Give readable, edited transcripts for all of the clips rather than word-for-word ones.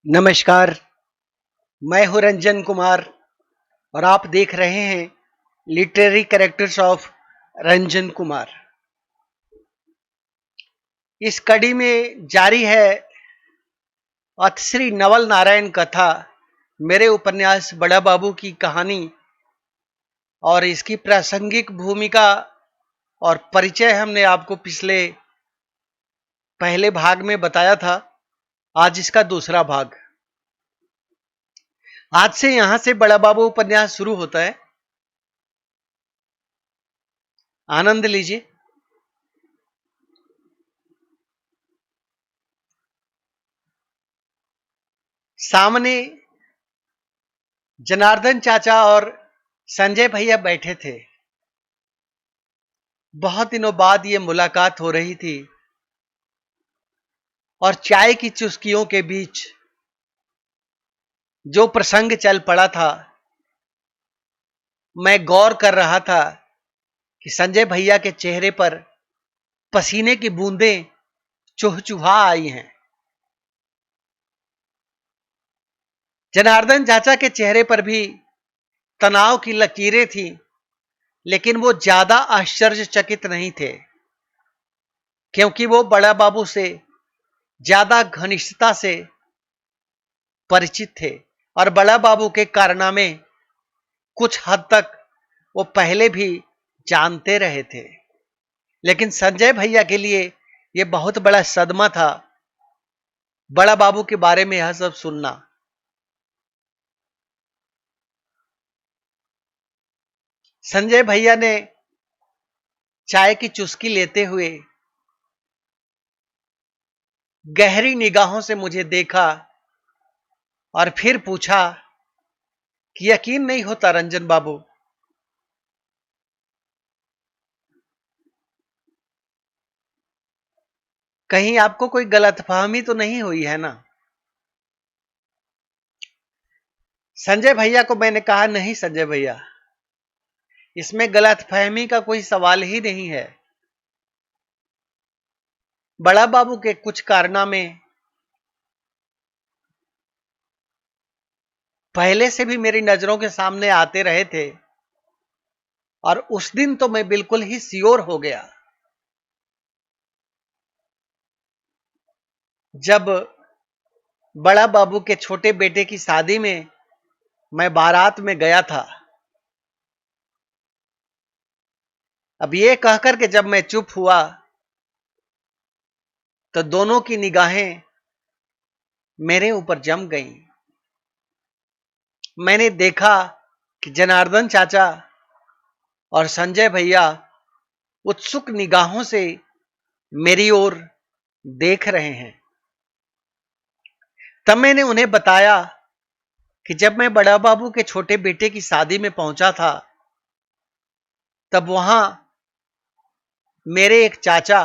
नमस्कार। मैं हूं रंजन कुमार और आप देख रहे हैं literary characters of Ranjan Kumar. इस कड़ी में जारी है अतश्री नवल नारायण कथा, मेरे उपन्यास बड़ा बाबू की कहानी। और इसकी प्रासंगिक भूमिका और परिचय हमने आपको पहले भाग में बताया था। आज इसका दूसरा भाग। आज से यहां से बड़ा बाबू उपन्यास शुरू होता है। आनंद लीजिए। सामने जनार्दन चाचा और संजय भैया बैठे थे। बहुत दिनों बाद ये मुलाकात हो रही थी और चाय की चुस्कियों के बीच जो प्रसंग चल पड़ा था, मैं गौर कर रहा था कि संजय भैया के चेहरे पर पसीने की बूंदें चुहचुहा आई हैं। जनार्दन चाचा के चेहरे पर भी तनाव की लकीरें थीं, लेकिन वो ज्यादा आश्चर्यचकित नहीं थे, क्योंकि वो बड़ा बाबू से ज्यादा घनिष्ठता से परिचित थे और बड़ा बाबू के कारनामे कुछ हद तक वो पहले भी जानते रहे थे। लेकिन संजय भैया के लिए यह बहुत बड़ा सदमा था, बड़ा बाबू के बारे में यह सब सुनना। संजय भैया ने चाय की चुस्की लेते हुए गहरी निगाहों से मुझे देखा और फिर पूछा कि यकीन नहीं होता रंजन बाबू, कहीं आपको कोई गलतफहमी तो नहीं हुई है ना? संजय भैया को मैंने कहा, नहीं संजय भैया, इसमें गलतफहमी का कोई सवाल ही नहीं है। बड़ा बाबू के कुछ कारनामे पहले से भी मेरी नजरों के सामने आते रहे थे और उस दिन तो मैं बिल्कुल ही श्योर हो गया जब बड़ा बाबू के छोटे बेटे की शादी में मैं बारात में गया था। अब ये कहकर के जब मैं चुप हुआ तो दोनों की निगाहें मेरे ऊपर जम गईं। मैंने देखा कि जनार्दन चाचा और संजय भैया उत्सुक निगाहों से मेरी ओर देख रहे हैं। तब मैंने उन्हें बताया कि जब मैं बड़ा बाबू के छोटे बेटे की शादी में पहुंचा था, तब वहां मेरे एक चाचा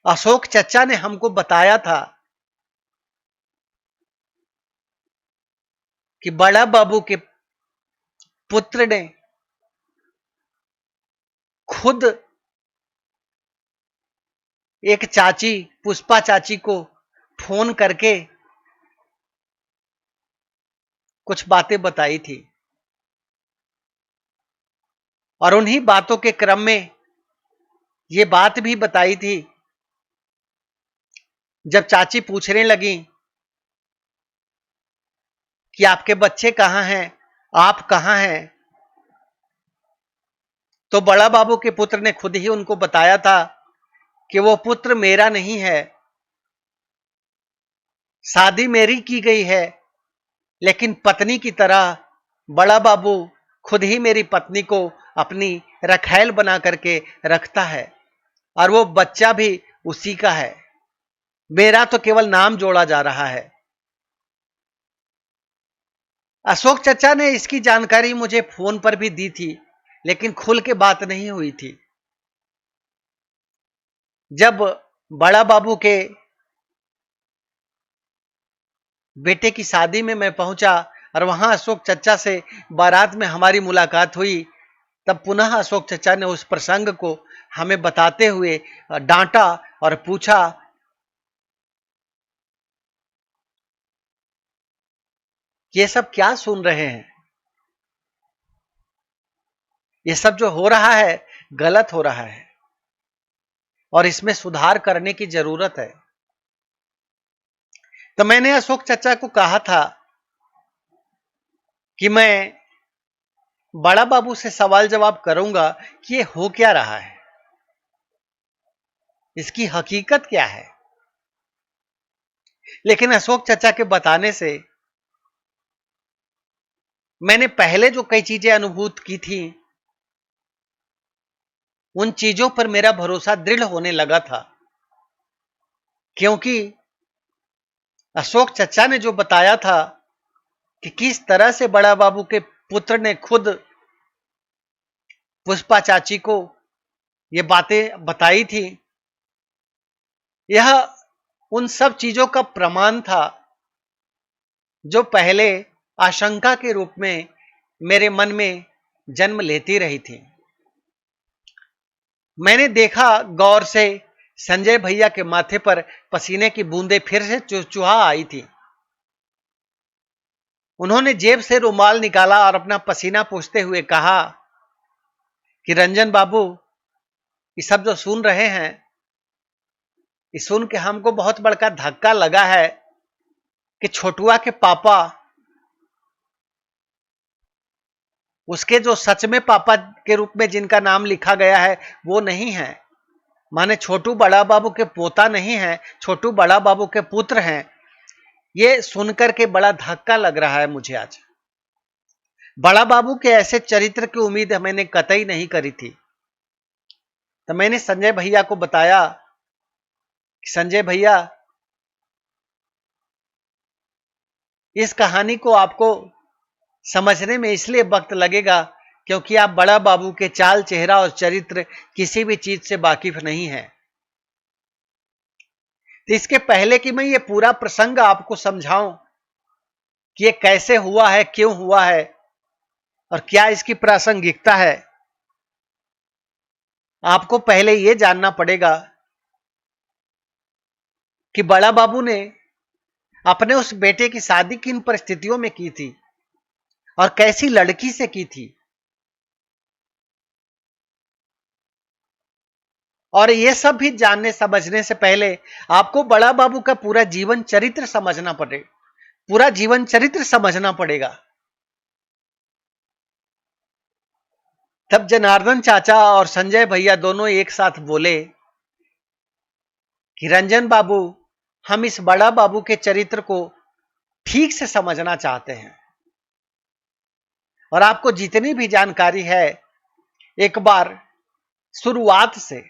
अशोक चचा ने हमको बताया था कि बड़ा बाबू के पुत्र ने खुद एक चाची, पुष्पा चाची को फोन करके कुछ बातें बताई थी और उन्हीं बातों के क्रम में ये बात भी बताई थी। जब चाची पूछने लगी कि आपके बच्चे कहां हैं, आप कहां हैं, तो बड़ा बाबू के पुत्र ने खुद ही उनको बताया था कि वो पुत्र मेरा नहीं है, शादी मेरी की गई है, लेकिन पत्नी की तरह बड़ा बाबू खुद ही मेरी पत्नी को अपनी रखैल बना करके रखता है और वो बच्चा भी उसी का है। मेरा तो केवल नाम जोड़ा जा रहा है। अशोक चचा ने इसकी जानकारी मुझे फोन पर भी दी थी, लेकिन खुल के बात नहीं हुई थी। जब बड़ा बाबू के बेटे की शादी में मैं पहुंचा और वहां अशोक चचा से बारात में हमारी मुलाकात हुई, तब पुनः अशोक चचा ने उस प्रसंग को हमें बताते हुए डांटा और पूछा ये सब क्या सुन रहे हैं? ये सब जो हो रहा है गलत हो रहा है और इसमें सुधार करने की जरूरत है। तो मैंने अशोक चचा को कहा था कि मैं बड़ा बाबू से सवाल जवाब करूंगा कि ये हो क्या रहा है, इसकी हकीकत क्या है। लेकिन अशोक चचा के बताने से मैंने पहले जो कई चीजें अनुभूत की थी उन चीजों पर मेरा भरोसा दृढ़ होने लगा था, क्योंकि अशोक चचा ने जो बताया था कि किस तरह से बड़ा बाबू के पुत्र ने खुद पुष्पा चाची को ये बातें बताई थी, यह उन सब चीजों का प्रमाण था जो पहले आशंका के रूप में मेरे मन में जन्म लेती रही थी। मैंने देखा गौर से, संजय भैया के माथे पर पसीने की बूंदें फिर से चुचुहा आई थी। उन्होंने जेब से रुमाल निकाला और अपना पसीना पोंछते हुए कहा कि रंजन बाबू, ये सब जो सुन रहे हैं, ये सुन के हमको बहुत बड़का धक्का लगा है कि छोटुआ के पापा, उसके जो सच में पापा के रूप में जिनका नाम लिखा गया है वो नहीं है, माने छोटू बड़ा बाबू के पोता नहीं है, छोटू बड़ा बाबू के पुत्र हैं। ये सुनकर के बड़ा धक्का लग रहा है मुझे आज। बड़ा बाबू के ऐसे चरित्र की उम्मीद मैंने कतई नहीं करी थी। तो मैंने संजय भैया को बताया कि संजय भैया, इस कहानी को आपको समझने में इसलिए वक्त लगेगा क्योंकि आप बड़ा बाबू के चाल चेहरा और चरित्र किसी भी चीज से वाकिफ नहीं है। तो इसके पहले कि मैं ये पूरा प्रसंग आपको समझाऊं कि ये कैसे हुआ है, क्यों हुआ है और क्या इसकी प्रासंगिकता है, आपको पहले यह जानना पड़ेगा कि बड़ा बाबू ने अपने उस बेटे की शादी किन परिस्थितियों में की थी और कैसी लड़की से की थी। और यह सब भी जानने समझने से पहले आपको बड़ा बाबू का पूरा जीवन चरित्र समझना पड़ेगा, पूरा जीवन चरित्र समझना पड़ेगा। तब जनार्दन चाचा और संजय भैया दोनों एक साथ बोले कि रंजन बाबू, हम इस बड़ा बाबू के चरित्र को ठीक से समझना चाहते हैं और आपको जितनी भी जानकारी है एक बार शुरुआत से,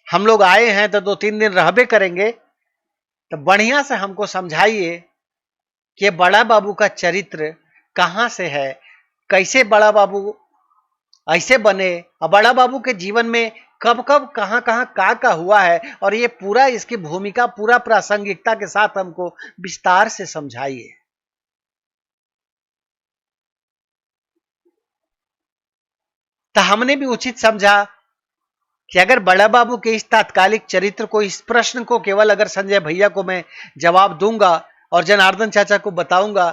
हम लोग आए हैं तो 2-3 दिन रहबे करेंगे, तो बढ़िया से हमको समझाइए कि बड़ा बाबू का चरित्र कहां से है, कैसे बड़ा बाबू ऐसे बने और बड़ा बाबू के जीवन में कब कब कहां कहां का हुआ है, और ये पूरा इसकी भूमिका पूरा प्रासंगिकता के साथ हमको विस्तार से समझाइए। तो हमने भी उचित समझा कि अगर बड़ा बाबू के इस तात्कालिक चरित्र को, इस प्रश्न को केवल अगर संजय भैया को मैं जवाब दूंगा और जनार्दन चाचा को बताऊंगा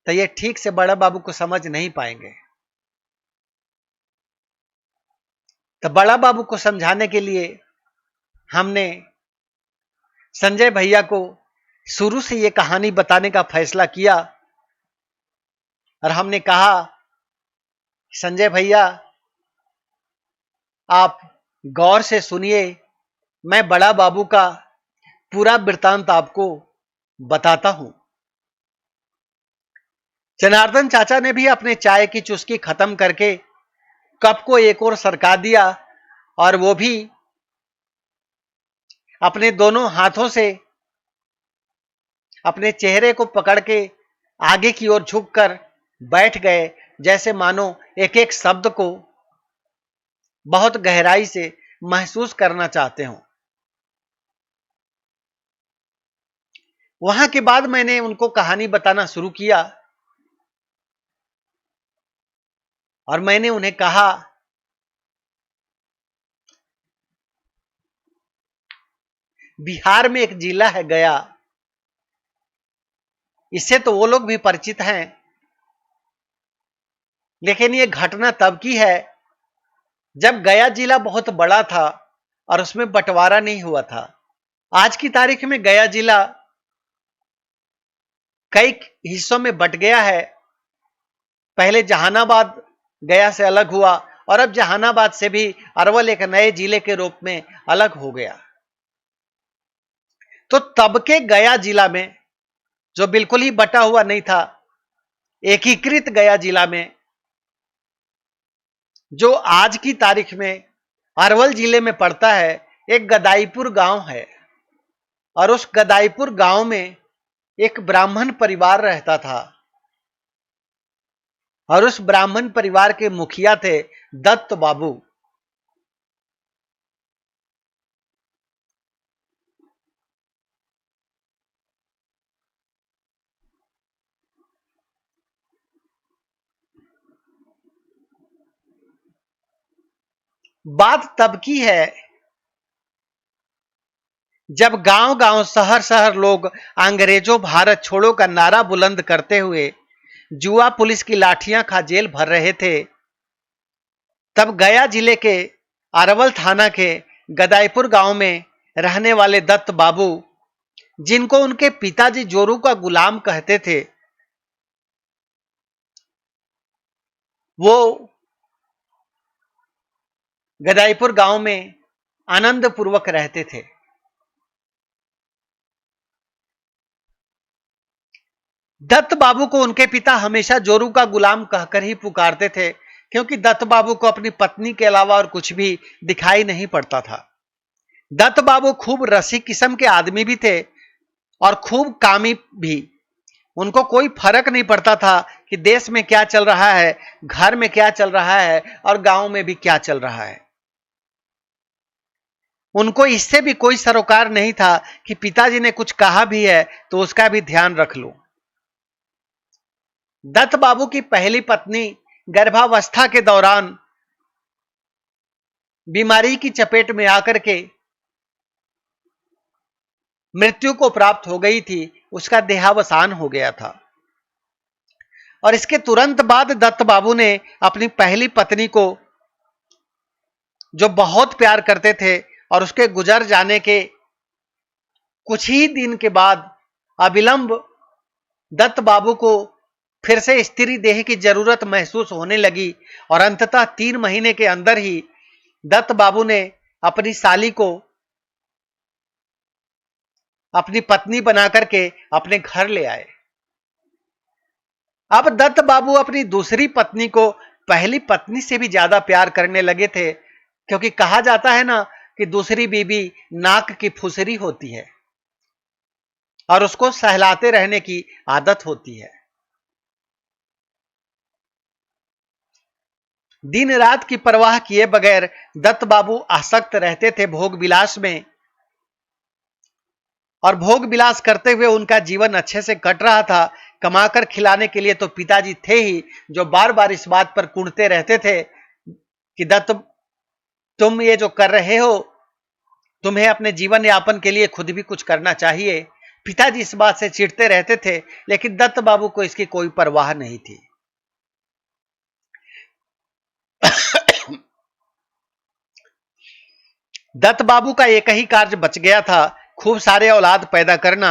तो ये ठीक से बड़ा बाबू को समझ नहीं पाएंगे। तो बड़ा बाबू को समझाने के लिए हमने संजय भैया को शुरू से ये कहानी बताने का फैसला किया और हमने कहा, संजय भैया आप गौर से सुनिए, मैं बड़ा बाबू का पूरा वृत्तांत आपको बताता हूं। जनार्दन चाचा ने भी अपने चाय की चुस्की खत्म करके कप को एक ओर सरका दिया और वो भी अपने दोनों हाथों से अपने चेहरे को पकड़ के आगे की ओर झुककर बैठ गए, जैसे मानो एक एक शब्द को बहुत गहराई से महसूस करना चाहते हो। वहां के बाद मैंने उनको कहानी बताना शुरू किया और मैंने उन्हें कहा, बिहार में एक जिला है गया, इससे तो वो लोग भी परिचित हैं। लेकिन ये घटना तब की है जब गया जिला बहुत बड़ा था और उसमें बंटवारा नहीं हुआ था। आज की तारीख में गया जिला कई हिस्सों में बंट गया है। पहले जहानाबाद गया से अलग हुआ और अब जहानाबाद से भी अरवल एक नए जिले के रूप में अलग हो गया। तो तब के गया जिला में, जो बिल्कुल ही बटा हुआ नहीं था, एकीकृत गया जिला में, जो आज की तारीख में अरवल जिले में पड़ता है, एक गदाईपुर गांव है। और उस गदाईपुर गांव में एक ब्राह्मण परिवार रहता था और उस ब्राह्मण परिवार के मुखिया थे दत्त बाबू। बात तब की है जब गांव गांव शहर शहर लोग अंग्रेजों भारत छोड़ो का नारा बुलंद करते हुए जुआ पुलिस की लाठियां खा जेल भर रहे थे। तब गया जिले के अरवल थाना के गदाईपुर गांव में रहने वाले दत्त बाबू, जिनको उनके पिताजी जोरू का गुलाम कहते थे, वो गदाईपुर गांव में आनंद पूर्वक रहते थे। दत्त बाबू को उनके पिता हमेशा जोरू का गुलाम कहकर ही पुकारते थे, क्योंकि दत्त बाबू को अपनी पत्नी के अलावा और कुछ भी दिखाई नहीं पड़ता था। दत्त बाबू खूब रसिक किस्म के आदमी भी थे और खूब कामी भी। उनको कोई फर्क नहीं पड़ता था कि देश में क्या चल रहा है, घर में क्या चल रहा है और गांव में भी क्या चल रहा है। उनको इससे भी कोई सरोकार नहीं था कि पिताजी ने कुछ कहा भी है तो उसका भी ध्यान रख लो। दत्त बाबू की पहली पत्नी गर्भावस्था के दौरान बीमारी की चपेट में आकर के मृत्यु को प्राप्त हो गई थी, उसका देहावसान हो गया था। और इसके तुरंत बाद दत्त बाबू ने अपनी पहली पत्नी को, जो बहुत प्यार करते थे, और उसके गुजर जाने के कुछ ही दिन के बाद अविलंब दत्त बाबू को फिर से स्त्री देह की जरूरत महसूस होने लगी और अंततः 3 महीने के अंदर ही दत्त बाबू ने अपनी साली को अपनी पत्नी बना करके अपने घर ले आए। अब दत्त बाबू अपनी दूसरी पत्नी को पहली पत्नी से भी ज्यादा प्यार करने लगे थे, क्योंकि कहा जाता है ना कि दूसरी बीबी नाक की फुसरी होती है और उसको सहलाते रहने की आदत होती है। दिन रात की परवाह किए बगैर दत्त बाबू आसक्त रहते थे भोग विलास में, और भोग विलास करते हुए उनका जीवन अच्छे से कट रहा था। कमाकर खिलाने के लिए तो पिताजी थे ही, जो बार बार इस बात पर कूटते रहते थे कि दत्त, तुम ये जो कर रहे हो, तुम्हें अपने जीवन यापन के लिए खुद भी कुछ करना चाहिए। पिताजी इस बात से चिढ़ते रहते थे, लेकिन दत्त बाबू को इसकी कोई परवाह नहीं थी। दत्त बाबू का एक ही कार्य बच गया था, खूब सारे औलाद पैदा करना।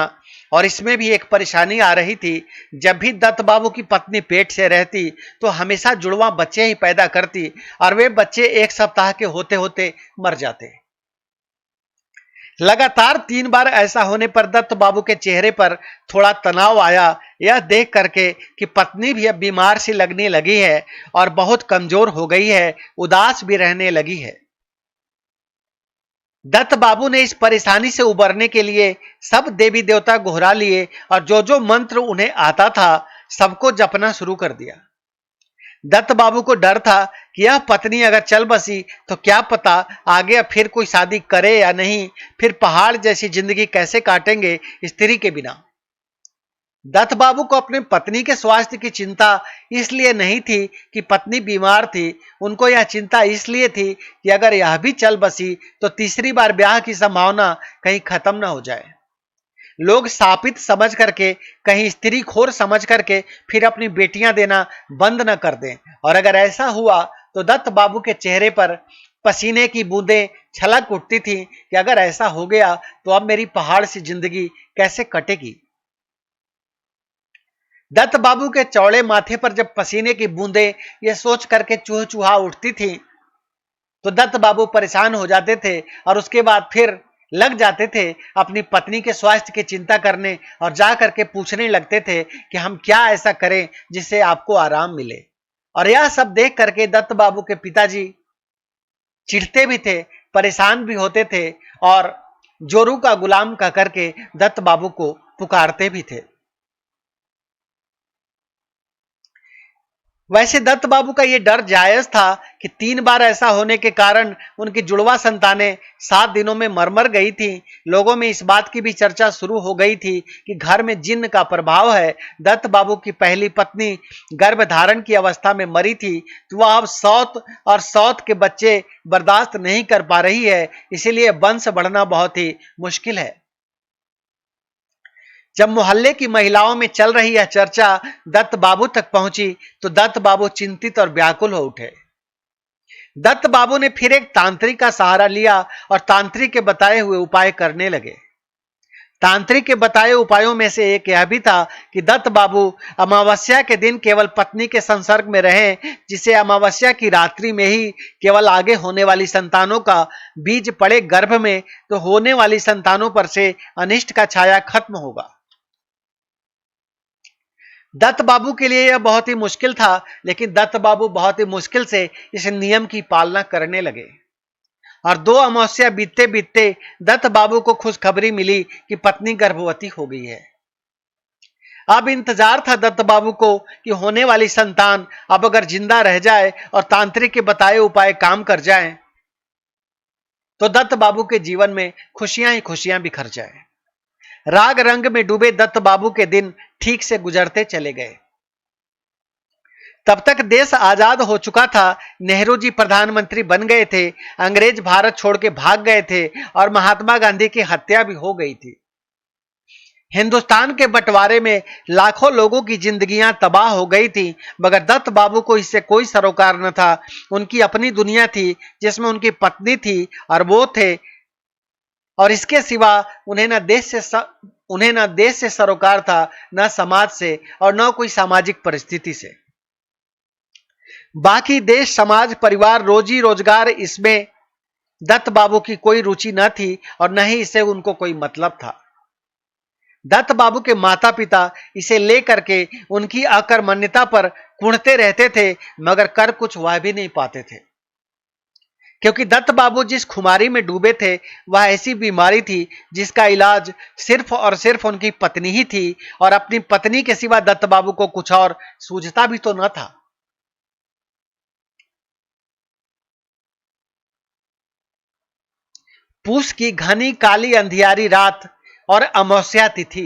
और इसमें भी एक परेशानी आ रही थी, जब भी दत्त बाबू की पत्नी पेट से रहती तो हमेशा जुड़वा बच्चे ही पैदा करती और वे बच्चे 1 सप्ताह के होते होते मर जाते। लगातार 3 बार ऐसा होने पर दत्त बाबू के चेहरे पर थोड़ा तनाव आया, यह देख करके कि पत्नी भी अब बीमार सी लगने लगी है और बहुत कमजोर हो गई है, उदास भी रहने लगी है। दत्त बाबू ने इस परेशानी से उबरने के लिए सब देवी देवता गोहरा लिए और जो जो मंत्र उन्हें आता था सबको जपना शुरू कर दिया। दत्त बाबू को डर था कि यह पत्नी अगर चल बसी तो क्या पता आगे फिर कोई शादी करे या नहीं, फिर पहाड़ जैसी जिंदगी कैसे काटेंगे स्त्री के बिना। दत्त बाबू को अपनी पत्नी के स्वास्थ्य की चिंता इसलिए नहीं थी कि पत्नी बीमार थी, उनको यह चिंता इसलिए थी कि अगर यह भी चल बसी तो तीसरी बार ब्याह की संभावना कहीं खत्म न हो जाए। लोग शापित समझ करके, कहीं स्त्री खोर समझ करके फिर अपनी बेटियां देना बंद न कर दें। और अगर ऐसा हुआ तो दत्त बाबू के चेहरे पर पसीने की बूंदें छलक उठती थी कि अगर ऐसा हो गया तो अब मेरी पहाड़ सी जिंदगी कैसे कटेगी। दत्त बाबू के चौड़े माथे पर जब पसीने की बूंदें ये सोच करके चूह चूहा उठती थी तो दत्त बाबू परेशान हो जाते थे और उसके बाद फिर लग जाते थे अपनी पत्नी के स्वास्थ्य की चिंता करने और जा करके पूछने लगते थे कि हम क्या ऐसा करें जिससे आपको आराम मिले। और यह सब देख करके दत्त बाबू के पिताजी चिढ़ते भी थे, परेशान भी होते थे और जोरू का गुलाम कह करके दत्त बाबू को पुकारते भी थे। वैसे दत्त बाबू का यह डर जायज था कि 3 बार ऐसा होने के कारण उनकी जुड़वा संतानें 7 दिनों में मर गई थी। लोगों में इस बात की भी चर्चा शुरू हो गई थी कि घर में जिन्न का प्रभाव है। दत्त बाबू की पहली पत्नी गर्भ धारण की अवस्था में मरी थी तो वह अब सौत और सौत के बच्चे बर्दाश्त नहीं कर पा रही है, इसीलिए वंश बढ़ना बहुत ही मुश्किल है। जब मोहल्ले की महिलाओं में चल रही यह चर्चा दत्त बाबू तक पहुंची तो दत्त बाबू चिंतित और व्याकुल हो उठे। दत्त बाबू ने फिर एक तांत्रिक का सहारा लिया और तांत्रिक के बताए हुए उपाय करने लगे। तांत्रिक के बताए उपायों में से एक यह भी था कि दत्त बाबू अमावस्या के दिन केवल पत्नी के संसर्ग में रहें, जिससे अमावस्या की रात्रि में ही केवल आगे होने वाली संतानों का बीज पड़े गर्भ में तो होने वाली संतानों पर से अनिष्ट का छाया खत्म होगा। दत्त बाबू के लिए यह बहुत ही मुश्किल था, लेकिन दत्त बाबू बहुत ही मुश्किल से इस नियम की पालना करने लगे और 2 अमावस्या बीतते बीतते दत्त बाबू को खुशखबरी मिली कि पत्नी गर्भवती हो गई है। अब इंतजार था दत्त बाबू को कि होने वाली संतान अब अगर जिंदा रह जाए और तांत्रिक के बताए उपाय काम कर जाए तो दत्त बाबू के जीवन में खुशियां ही खुशियां बिखर जाए। राग रंग में डूबे दत्त बाबू के दिन ठीक से गुजरते चले गए। तब तक देश आजाद हो चुका था। नेहरू जी प्रधानमंत्री बन गए थे, अंग्रेज भारत छोड़ के भाग गए थे और महात्मा गांधी की हत्या भी हो गई थी। हिंदुस्तान के बंटवारे में लाखों लोगों की जिंदगियां तबाह हो गई थी, मगर दत्त बाबू को इससे कोई सरोकार न था। उनकी अपनी दुनिया थी जिसमें उनकी पत्नी थी और वो थे, और इसके सिवा उन्हें न देश से सरोकार था, न समाज से और न कोई सामाजिक परिस्थिति से। बाकी देश, समाज, परिवार, रोजी रोजगार, इसमें दत्त बाबू की कोई रुचि न थी और न ही इससे उनको कोई मतलब था। दत्त बाबू के माता पिता इसे लेकर के उनकी अकर्मण्यता पर कुढ़ते रहते थे, मगर कर कुछ वह भी नहीं पाते थे, क्योंकि दत्त बाबू जिस खुमारी में डूबे थे वह ऐसी बीमारी थी जिसका इलाज सिर्फ और सिर्फ उनकी पत्नी ही थी और अपनी पत्नी के सिवा दत्त बाबू को कुछ और सूझता भी तो न था। पूस की घनी काली अंधियारी रात और अमावस्या तिथि,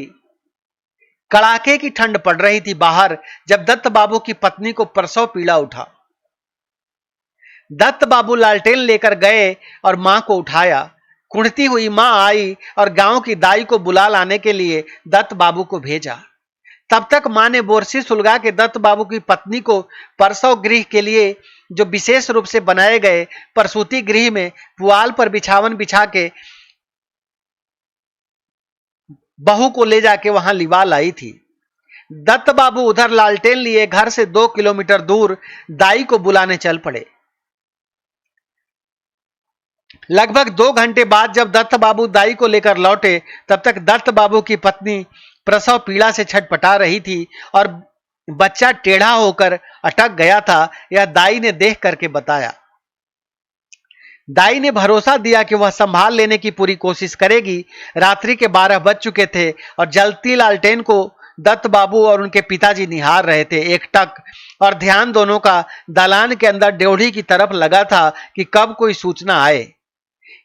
कड़ाके की ठंड पड़ रही थी बाहर जब दत्त बाबू की पत्नी को प्रसव पीड़ा उठा। दत्त बाबू लालटेन लेकर गए और मां को उठाया। कुढ़ती हुई मां आई और गांव की दाई को बुला लाने के लिए दत्त बाबू को भेजा। तब तक मां ने बोरसी सुलगा के दत्त बाबू की पत्नी को प्रसव गृह के लिए जो विशेष रूप से बनाए गए प्रसूति गृह में पुआल पर बिछावन बिछा के बहू को ले जाके वहां लिवा लाई थी। दत्त बाबू उधर लालटेन लिए घर से 2 किलोमीटर दूर दाई को बुलाने चल पड़े। लगभग 2 घंटे बाद जब दत्त बाबू दाई को लेकर लौटे तब तक दत्त बाबू की पत्नी प्रसव पीड़ा से छटपटा रही थी और बच्चा टेढ़ा होकर अटक गया था। यह दाई ने देख करके बताया। दाई ने भरोसा दिया कि वह संभाल लेने की पूरी कोशिश करेगी। रात्रि के 12 बज चुके थे और जलती लालटेन को दत्त बाबू और उनके पिताजी निहार रहे थे एकटक, और ध्यान दोनों का दालान के अंदर ड्योढ़ी की तरफ लगा था कि कब कोई सूचना आए।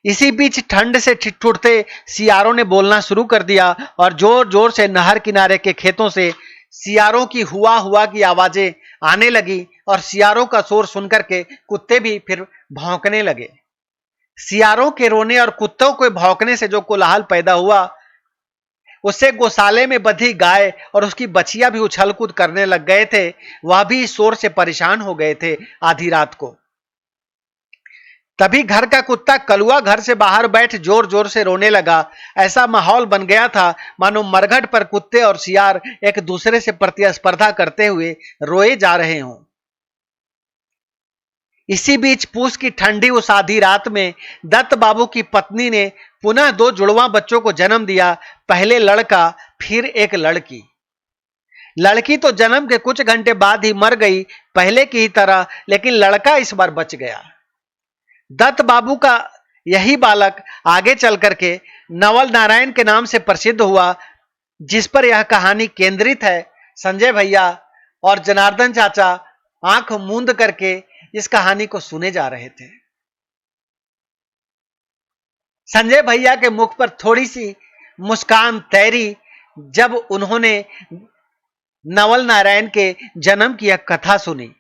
इसी बीच ठंड से ठिठुरते सियारों ने बोलना शुरू कर दिया और जोर जोर से नहर किनारे के खेतों से सियारों की हुआ हुआ की आवाजें आने लगी और सियारों का शोर सुनकर के कुत्ते भी फिर भौंकने लगे। सियारों के रोने और कुत्तों के भौंकने से जो कोलाहल पैदा हुआ उससे गौशाले में बंधी गाय और उसकी बछिया भी उछल कूद करने लग गए थे। वह भी शोर से परेशान हो गए थे आधी रात को। तभी घर का कुत्ता कलुआ घर से बाहर बैठ जोर जोर से रोने लगा। ऐसा माहौल बन गया था मानो मरघट पर कुत्ते और सियार एक दूसरे से प्रतिस्पर्धा करते हुए रोए जा रहे हों। इसी बीच पूस की ठंडी उस आधी रात में दत्त बाबू की पत्नी ने पुनः 2 जुड़वा बच्चों को जन्म दिया। पहले लड़का, फिर एक लड़की। लड़की तो जन्म के कुछ घंटे बाद ही मर गई पहले की ही तरह, लेकिन लड़का इस बार बच गया। दत्त बाबू का यही बालक आगे चल करके नवल नारायण के नाम से प्रसिद्ध हुआ, जिस पर यह कहानी केंद्रित है। संजय भैया और जनार्दन चाचा आंख मूंद करके इस कहानी को सुने जा रहे थे। संजय भैया के मुख पर थोड़ी सी मुस्कान तैरी जब उन्होंने नवल नारायण के जन्म की यह कथा सुनी।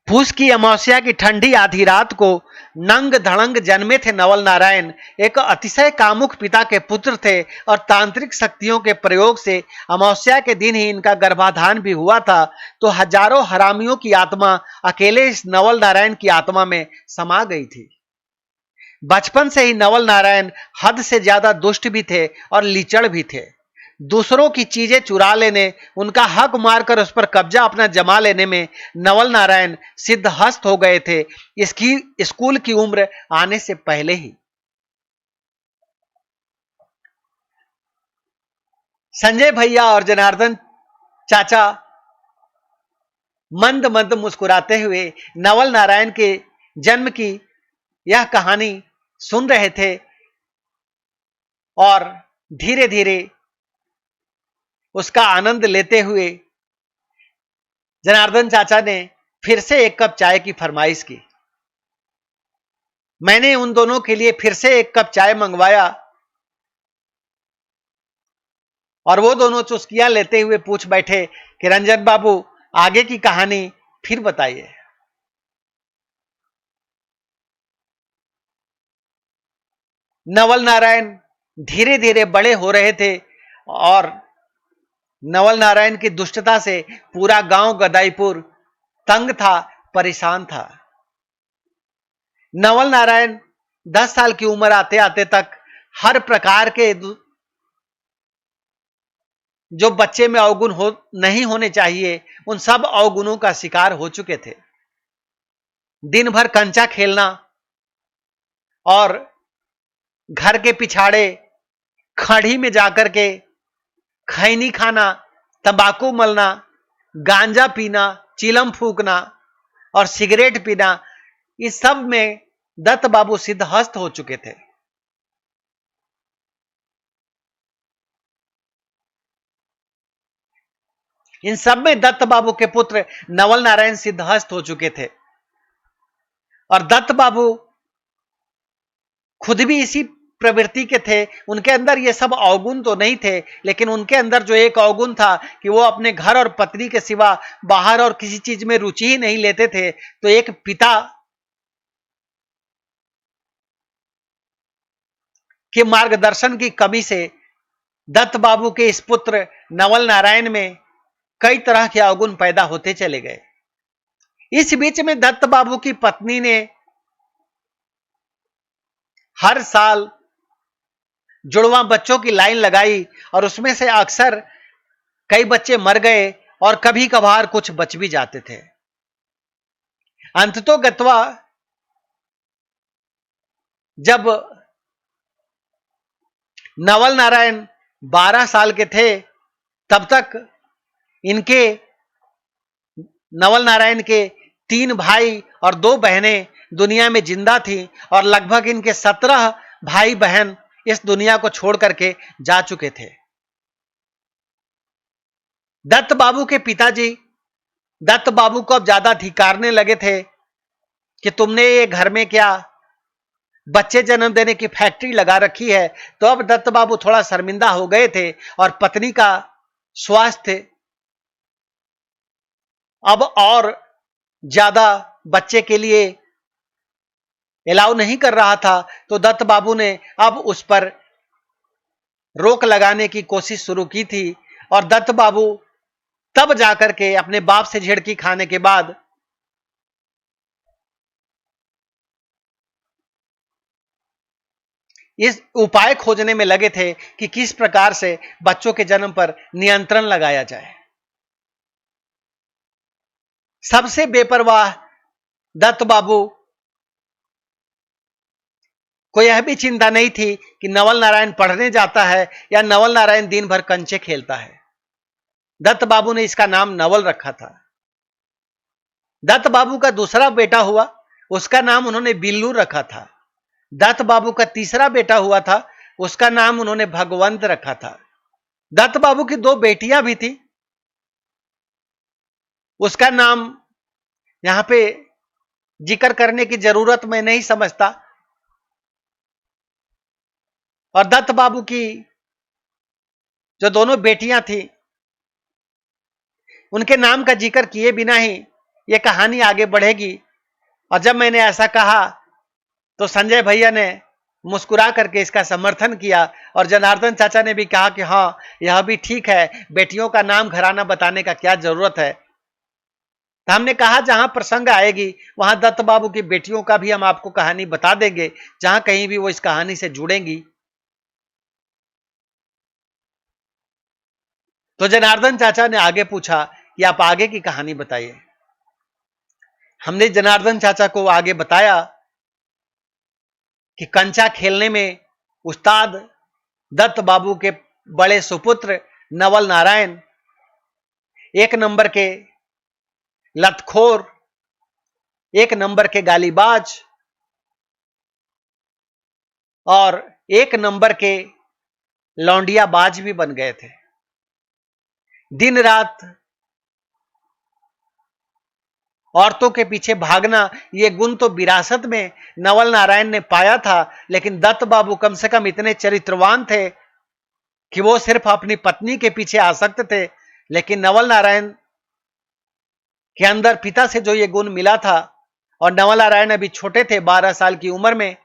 पूस की अमावस्या की ठंडी आधी रात को नंग धड़ंग जन्मे थे नवल नारायण। एक अतिशय कामुक पिता के पुत्र थे और तांत्रिक शक्तियों के प्रयोग से अमावस्या के दिन ही इनका गर्भाधान भी हुआ था। तो हजारों हरामियों की आत्मा अकेले इस नवल नारायण की आत्मा में समा गई थी। बचपन से ही नवल नारायण हद से ज्यादा दुष्ट भी थे और लीचड़ भी थे। दूसरों की चीजें चुरा लेने, उनका हक मारकर उस पर कब्जा अपना जमा लेने में नवल नारायण सिद्धहस्त हो गए थे, इसकी स्कूल की उम्र आने से पहले ही। संजय भैया और जनार्दन चाचा मंद मंद मुस्कुराते हुए नवल नारायण के जन्म की यह कहानी सुन रहे थे और धीरे धीरे उसका आनंद लेते हुए जनार्दन चाचा ने फिर से 1 कप चाय की फरमाइश की। मैंने उन दोनों के लिए फिर से 1 कप चाय मंगवाया और वो दोनों चुस्कियां लेते हुए पूछ बैठे कि रंजन बाबू, आगे की कहानी फिर बताइए। नवल नारायण धीरे धीरे बड़े हो रहे थे और नवल नारायण की दुष्टता से पूरा गांव गदाईपुर तंग था, परेशान था। नवल नारायण 10 साल की उम्र आते आते तक हर प्रकार के जो बच्चे में अवगुण नहीं होने चाहिए, उन सब अवगुणों का शिकार हो चुके थे। दिन भर कंचा खेलना और घर के पिछाड़े खड़ी में जाकर के खैनी खाना, तंबाकू मलना, गांजा पीना, चिलम फूकना और सिगरेट पीना, इस सब में दत्त बाबू सिद्धहस्त हो चुके थे। इन सब में दत्त बाबू के पुत्र नवल नारायण सिद्धहस्त हो चुके थे और दत्त बाबू खुद भी इसी प्रवृत्ति के थे। उनके अंदर ये सब अवगुण तो नहीं थे, लेकिन उनके अंदर जो एक अवगुण था कि वो अपने घर और पत्नी के सिवा बाहर और किसी चीज में रुचि ही नहीं लेते थे। तो एक पिता के मार्गदर्शन की कमी से दत्त बाबू के इस पुत्र नवल नारायण में कई तरह के अवगुण पैदा होते चले गए। इस बीच में दत्त बाबू की पत्नी ने हर साल जुड़वा बच्चों की लाइन लगाई और उसमें से अक्सर कई बच्चे मर गए और कभी कभार कुछ बच भी जाते थे। अंततोगत्वा जब नवल नारायण 12 साल के थे, तब तक इनके नवल नारायण के 3 भाई और 2 बहनें दुनिया में जिंदा थी और लगभग इनके 17 भाई बहन इस दुनिया को छोड़ करके जा चुके थे। दत्त बाबू के पिताजी दत्त बाबू को अब ज्यादा धिक्कारने लगे थे कि तुमने ये घर में क्या बच्चे जन्म देने की फैक्ट्री लगा रखी है। तो अब दत्त बाबू थोड़ा शर्मिंदा हो गए थे और पत्नी का स्वास्थ्य अब और ज्यादा बच्चे के लिए अलाउ नहीं कर रहा था, तो दत्त बाबू ने अब उस पर रोक लगाने की कोशिश शुरू की थी। और दत्त बाबू तब जाकर के अपने बाप से झिड़की खाने के बाद इस उपाय खोजने में लगे थे कि किस प्रकार से बच्चों के जन्म पर नियंत्रण लगाया जाए। सबसे बेपरवाह दत्त बाबू को यह भी चिंता नहीं थी कि नवल नारायण पढ़ने जाता है या नवल नारायण दिन भर कंचे खेलता है। दत्त बाबू ने इसका नाम नवल रखा था। दत्त बाबू का दूसरा बेटा हुआ, उसका नाम उन्होंने बिल्लू रखा था। दत्त बाबू का तीसरा बेटा हुआ था, उसका नाम उन्होंने भगवंत रखा था। दत्त बाबू की दो बेटियां भी थी, उसका नाम यहां पे जिक्र करने की जरूरत मैं नहीं समझता। और दत्त बाबू की जो दोनों बेटियां थी, उनके नाम का जिक्र किए बिना ही यह कहानी आगे बढ़ेगी। और जब मैंने ऐसा कहा तो संजय भैया ने मुस्कुरा करके इसका समर्थन किया और जनार्दन चाचा ने भी कहा कि हाँ, यह भी ठीक है, बेटियों का नाम घराना बताने का क्या जरूरत है। तो हमने कहा जहां प्रसंग आएगी वहां दत्त बाबू की बेटियों का भी हम आपको कहानी बता देंगे, जहां कहीं भी वो इस कहानी से जुड़ेंगी। तो जनार्दन चाचा ने आगे पूछा कि आप आगे की कहानी बताइए। हमने जनार्दन चाचा को आगे बताया कि कंचा खेलने में उस्ताद दत्त बाबू के बड़े सुपुत्र नवल नारायण एक नंबर के लतखोर, एक नंबर के गालीबाज और एक नंबर के लौंडियाबाज भी बन गए थे। दिन रात औरतों के पीछे भागना, ये गुण तो विरासत में नवल नारायण ने पाया था, लेकिन दत्त बाबू कम से कम इतने चरित्रवान थे कि वो सिर्फ अपनी पत्नी के पीछे आसक्त थे। लेकिन नवल नारायण के अंदर पिता से जो ये गुण मिला था, और नवल नारायण अभी छोटे थे 12 साल की उम्र में,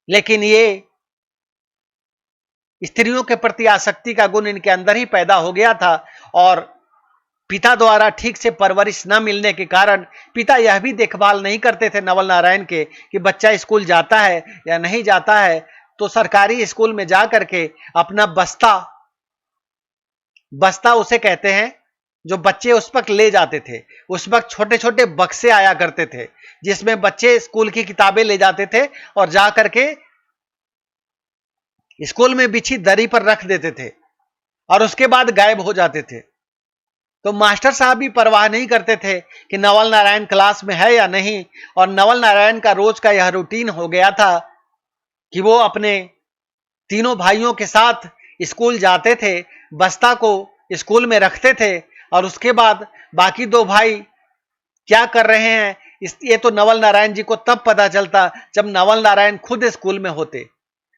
लेकिन ये स्त्रियों के प्रति आसक्ति का गुण इनके अंदर ही पैदा हो गया था। और पिता द्वारा ठीक से परवरिश न मिलने के कारण पिता यह भी देखभाल नहीं करते थे नवल नारायण के कि बच्चा स्कूल जाता है या नहीं जाता है। तो सरकारी स्कूल में जाकर के अपना बस्ता उसे कहते हैं, जो बच्चे उस वक्त ले जाते थे, उस वक्त छोटे छोटे बक्से आया करते थे जिसमें बच्चे स्कूल की किताबें ले जाते थे और जा करके स्कूल में बिछी दरी पर रख देते थे और उसके बाद गायब हो जाते थे। तो मास्टर साहब भी परवाह नहीं करते थे कि नवल नारायण क्लास में है या नहीं। और नवल नारायण का रोज का यह रूटीन हो गया था कि वो अपने तीनों भाइयों के साथ स्कूल जाते थे, बस्ता को स्कूल में रखते थे और उसके बाद बाकी दो भाई क्या कर रहे हैं ये तो नवल नारायण जी को तब पता चलता जब नवल नारायण खुद स्कूल में होते।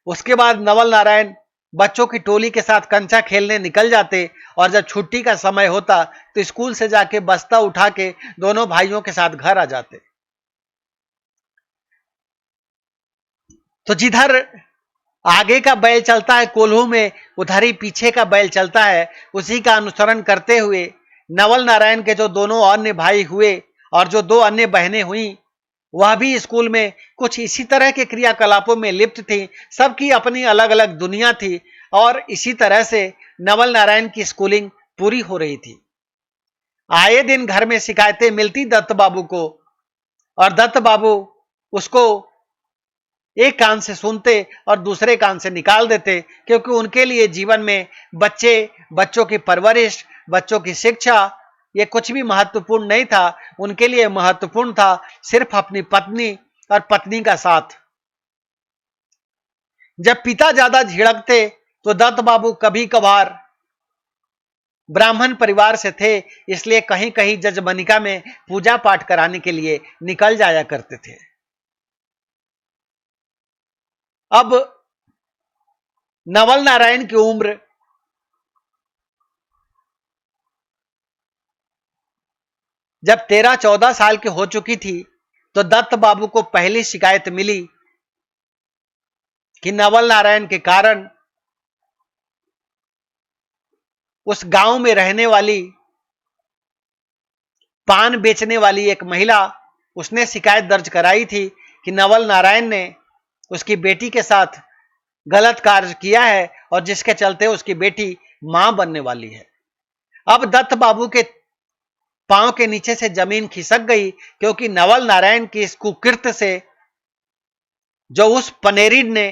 उसके बाद नवल नारायण बच्चों की टोली के साथ कंचा खेलने निकल जाते और जब छुट्टी का समय होता तो स्कूल से जाके बस्ता उठा के दोनों भाइयों के साथ घर आ जाते। तो जिधर आगे का बैल चलता है कोल्हू में, उधर ही पीछे का बैल चलता है। उसी का अनुसरण करते हुए नवल नारायण के जो दोनों अन्य भाई हुए और जो दो अन्य बहनें हुई, वह भी स्कूल में कुछ इसी तरह के क्रियाकलापों में लिप्त थी। सबकी अपनी अलग अलग दुनिया थी और इसी तरह से नवल नारायण की स्कूलिंग पूरी हो रही थी। आए दिन घर में शिकायतें मिलती दत्त बाबू को और दत्त बाबू उसको एक कान से सुनते और दूसरे कान से निकाल देते, क्योंकि उनके लिए जीवन में बच्चों की परवरिश, बच्चों की शिक्षा, ये कुछ भी महत्वपूर्ण नहीं था। उनके लिए महत्वपूर्ण था सिर्फ अपनी पत्नी और पत्नी का साथ। जब पिता ज्यादा झिड़कते तो दत्त बाबू कभी कभार ब्राह्मण परिवार से थे, इसलिए कहीं कहीं जजमनिका में पूजा पाठ कराने के लिए निकल जाया करते थे। अब नवल नारायण की उम्र जब 13-14 साल की हो चुकी थी तो दत्त बाबू को पहली शिकायत मिली कि नवल नारायण के कारण उस गांव में रहने वाली पान बेचने वाली एक महिला, उसने शिकायत दर्ज कराई थी कि नवल नारायण ने उसकी बेटी के साथ गलत कार्य किया है और जिसके चलते उसकी बेटी मां बनने वाली है। अब दत्त बाबू के पांव के नीचे से जमीन खिसक गई, क्योंकि नवल नारायण की इस कुकृत्य से जो उस पनेरी ने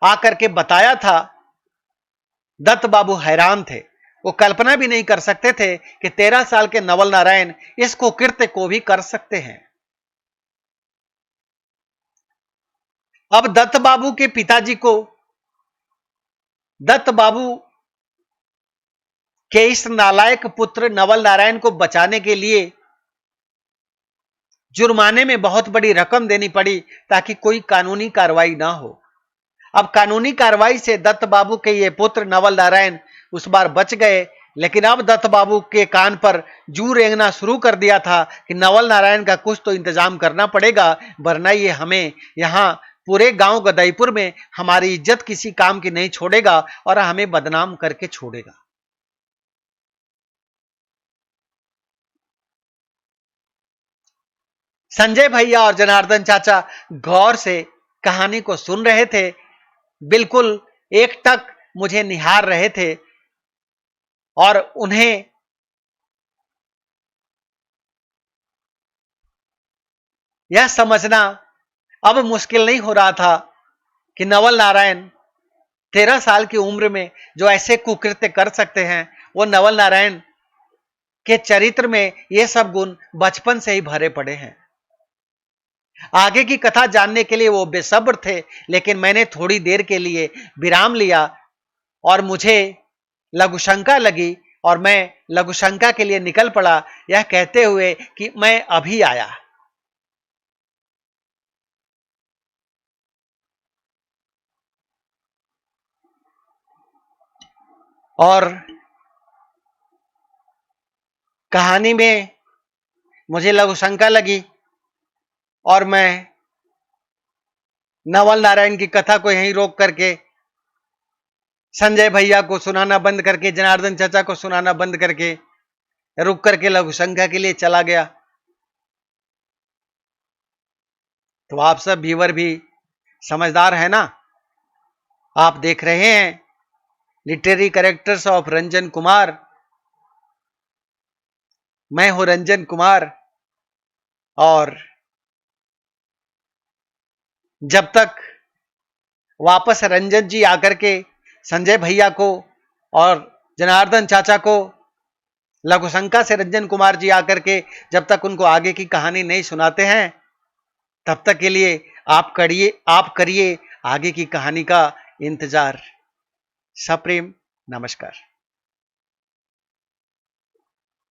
आकर के बताया था, दत्त बाबू हैरान थे। वो कल्पना भी नहीं कर सकते थे कि 13 साल के नवल नारायण इस कुकृत्य को भी कर सकते हैं। अब दत्त बाबू के पिताजी को दत्त बाबू के इस नालायक पुत्र नवल नारायण को बचाने के लिए जुर्माने में बहुत बड़ी रकम देनी पड़ी ताकि कोई कानूनी कार्रवाई ना हो। अब कानूनी कार्रवाई से दत्त बाबू के ये पुत्र नवल नारायण उस बार बच गए, लेकिन अब दत्त बाबू के कान पर जू रेंगना शुरू कर दिया था कि नवल नारायण का कुछ तो इंतजाम करना पड़ेगा, वरना ये हमें यहां पूरे गांव गदईपुर में हमारी इज्जत किसी काम की नहीं छोड़ेगा और हमें बदनाम करके छोड़ेगा। संजय भैया और जनार्दन चाचा गौर से कहानी को सुन रहे थे, बिल्कुल एकटक मुझे निहार रहे थे और उन्हें यह समझना अब मुश्किल नहीं हो रहा था कि नवल नारायण 13 साल की उम्र में जो ऐसे कुकृत्य कर सकते हैं, वो नवल नारायण के चरित्र में ये सब गुण बचपन से ही भरे पड़े हैं। आगे की कथा जानने के लिए वो बेसब्र थे, लेकिन मैंने थोड़ी देर के लिए विराम लिया और मुझे लघुशंका लगी और मैं लघुशंका के लिए निकल पड़ा, यह कहते हुए कि मैं अभी आया। और कहानी में मुझे लघुशंका लगी और मैं नवल नारायण की कथा को यहीं रोक करके संजय भैया को सुनाना बंद करके, जनार्दन चाचा को सुनाना बंद करके, रुक करके लघुशंका के लिए चला गया। तो आप सब व्यूअर भी समझदार है ना। आप देख रहे हैं literary characters of Ranjan Kumar. मैं हूं रंजन कुमार और जब तक वापस रंजन जी आकर के संजय भैया को और जनार्दन चाचा को लघुशंका से रंजन कुमार जी आकर के जब तक उनको आगे की कहानी नहीं सुनाते हैं, तब तक के लिए आप करिए आगे की कहानी का इंतजार। सप्रेम नमस्कार।